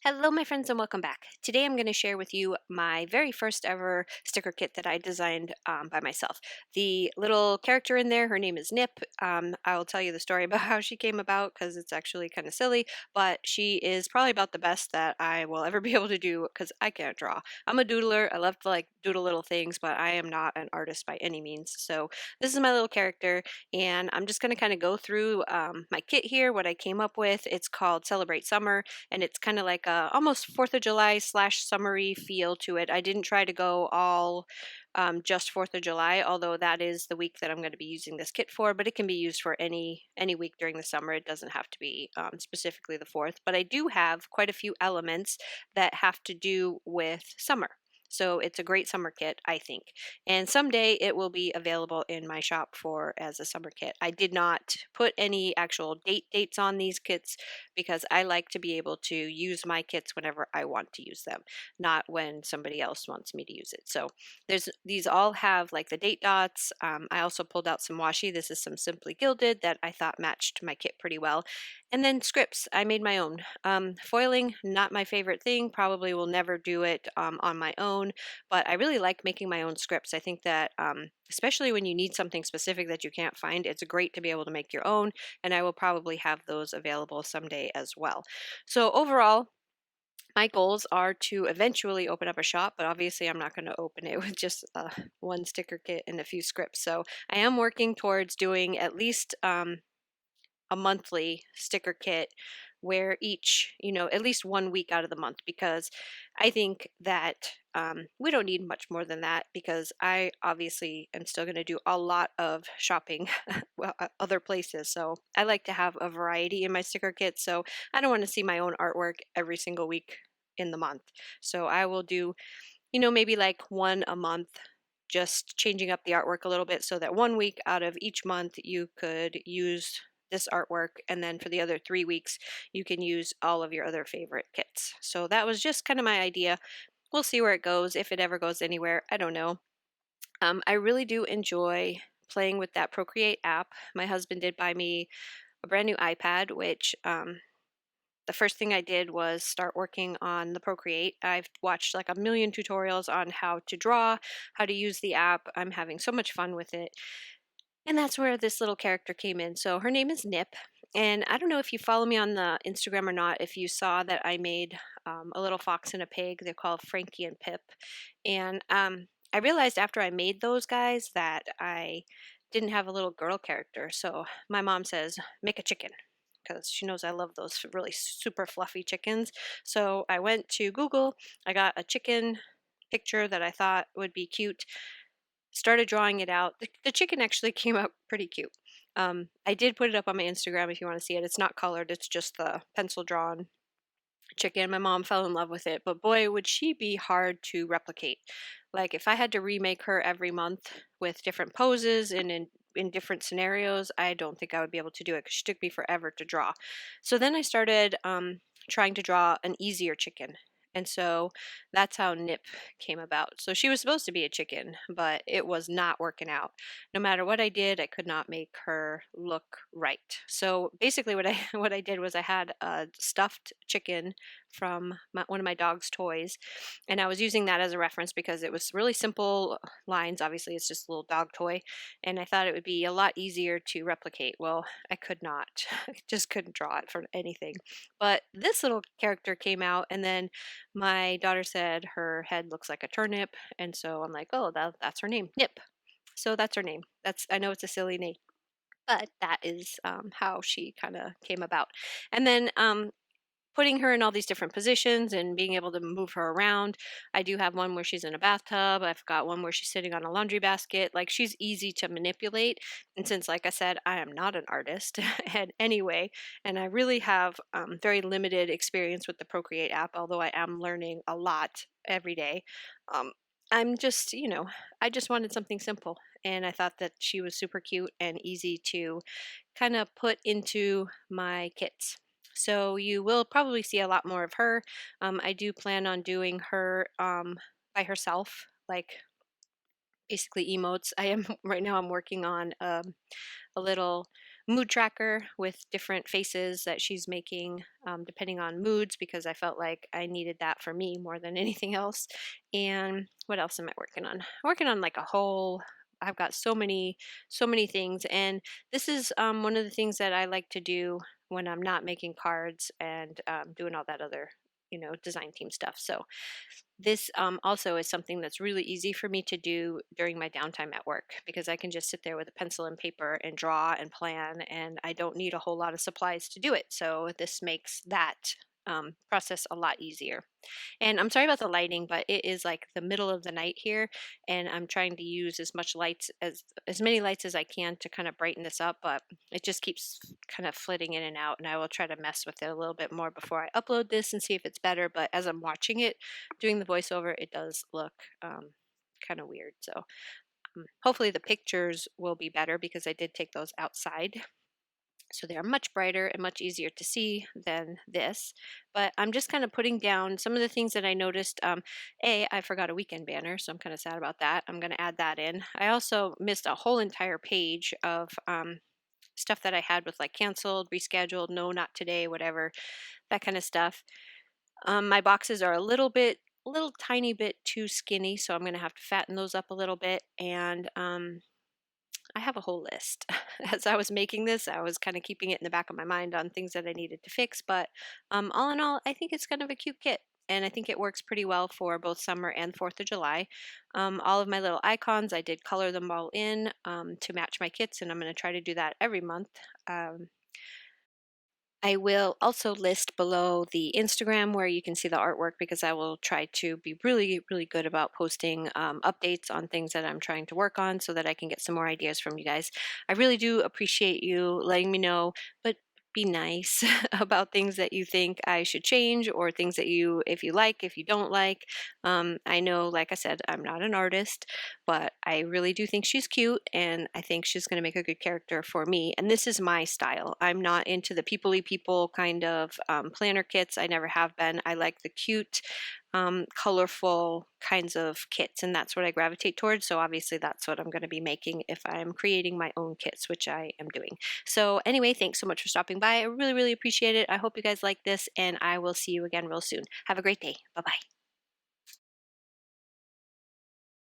Hello, my friends, and welcome back. Today I'm going to share with you my very first ever sticker kit that I designed by myself. The little character in there, her name is Nip. I will tell you the story about how she came about because it's actually kind of silly, but she is probably about the best that I will ever be able to do because I can't draw. I'm a doodler. I love to doodle little things, but I am not an artist by any means. So this is my little character, and I'm just going to kind of go through my kit here, what I came up with. It's called Celebrate Summer, and it's kind of like a almost 4th of July slash summery feel to it. I didn't try to go all just 4th of July, although that is the week that I'm going to be using this kit for, but it can be used for any week during the summer. It doesn't have to be specifically the 4th, but I do have quite a few elements that have to do with summer. So it's a great summer kit, I think. And someday it will be available in my shop for as a summer kit. I did not put any actual dates on these kits because I like to be able to use my kits whenever I want to use them, not when somebody else wants me to use it. So these all have like the date dots. I also pulled out some washi. This is some Simply Gilded that I thought matched my kit pretty well. And then scripts, I made my own. Foiling, not my favorite thing, probably will never do it on my own, but I really like making my own scripts. I think that especially when you need something specific that you can't find, it's great to be able to make your own, and I will probably have those available someday as well. So overall, my goals are to eventually open up a shop, but obviously I'm not going to open it with just one sticker kit and a few scripts. So I am working towards doing at least a monthly sticker kit where each, at least 1 week out of the month, because I think that we don't need much more than that because I obviously am still going to do a lot of shopping well, other places. So I like to have a variety in my sticker kit. So I don't want to see my own artwork every single week in the month. So I will do, maybe like one a month, just changing up the artwork a little bit so that 1 week out of each month you could use this artwork, and then for the other 3 weeks you can use all of your other favorite kits. So that was just kind of my idea. We'll see where it goes, if it ever goes anywhere, I don't know. I really do enjoy playing with that Procreate app. My husband did buy me a brand new iPad, which the first thing I did was start working on the Procreate. I've watched like a million tutorials on how to draw, how to use the app. I'm having so much fun with it. And that's where this little character came in. So her name is Nip. And I don't know if you follow me on the Instagram or not, if you saw that I made a little fox and a pig. They're called Frankie and Pip. And I realized after I made those guys that I didn't have a little girl character. So my mom says, make a chicken, because she knows I love those really super fluffy chickens. So I went to Google, I got a chicken picture that I thought would be cute, started drawing it out. The chicken actually came out pretty cute. I did put it up on my Instagram if you want to see it. It's not colored, it's just the pencil drawn chicken. My mom fell in love with it, but boy, would she be hard to replicate. Like if I had to remake her every month with different poses and in different scenarios, I don't think I would be able to do it because she took me forever to draw. So then I started trying to draw an easier chicken. And so that's how Nip came about. So she was supposed to be a chicken, but it was not working out. No matter what I did, I could not make her look right. So basically what I did was I had a stuffed chicken from one of my dog's toys, and I was using that as a reference because it was really simple lines. Obviously, it's just a little dog toy, and I thought it would be a lot easier to replicate. Well, I could not. I just couldn't draw it for anything. But this little character came out, and then my daughter said her head looks like a turnip, and so I'm like, oh, that's her name, Nip. So that's her name. I know it's a silly name, but that is how she kind of came about. And then putting her in all these different positions and being able to move her around. I do have one where she's in a bathtub. I've got one where she's sitting on a laundry basket. Like she's easy to manipulate. And since, like I said, I am not an artist and anyway, and I really have very limited experience with the Procreate app, although I am learning a lot every day. Um, I'm just, I just wanted something simple. And I thought that she was super cute and easy to kind of put into my kits. So you will probably see a lot more of her. I do plan on doing her by herself, like basically emotes. I am right now. I'm working on a little mood tracker with different faces that she's making depending on moods, because I felt like I needed that for me more than anything else. And what else am I working on? I'm working on like a whole. I've got so many things, and this is one of the things that I like to do when I'm not making cards and doing all that other, design team stuff. So this also is something that's really easy for me to do during my downtime at work, because I can just sit there with a pencil and paper and draw and plan, and I don't need a whole lot of supplies to do it. So this makes that process a lot easier. And I'm sorry about the lighting, but it is like the middle of the night here, and I'm trying to use as many lights as I can to kind of brighten this up, but it just keeps kind of flitting in and out, and I will try to mess with it a little bit more before I upload this and see if it's better. But as I'm watching it, doing the voiceover, it does look kind of weird. So hopefully the pictures will be better, because I did take those outside, so they are much brighter and much easier to see than this. But I'm just kind of putting down some of the things that I noticed. I forgot a weekend banner, so I'm kind of sad about that. I'm going to add that in. I also missed a whole entire page of stuff that I had with like canceled, rescheduled, no, not today, whatever, that kind of stuff. My boxes are a little tiny bit too skinny, so I'm going to have to fatten those up a little bit. And I have a whole list. As I was making this, I was kind of keeping it in the back of my mind on things that I needed to fix. But all in all, I think it's kind of a cute kit. And I think it works pretty well for both summer and 4th of July. All of my little icons, I did color them all in to match my kits, and I'm going to try to do that every month. I will also list below the Instagram where you can see the artwork, because I will try to be really, really good about posting updates on things that I'm trying to work on, so that I can get some more ideas from you guys. I really do appreciate you letting me know, but be nice about things that you think I should change, or things that if you like, if you don't like. I know, like I said, I'm not an artist, but I really do think she's cute, and I think she's going to make a good character for me. And this is my style. I'm not into the peoply people kind of planner kits. I never have been. I like the cute, colorful kinds of kits, and that's what I gravitate towards. So obviously that's what I'm going to be making if I'm creating my own kits, which I am doing. So anyway, thanks so much for stopping by. I really, really appreciate it. I hope you guys like this, and I will see you again real soon. Have a great day. Bye-bye.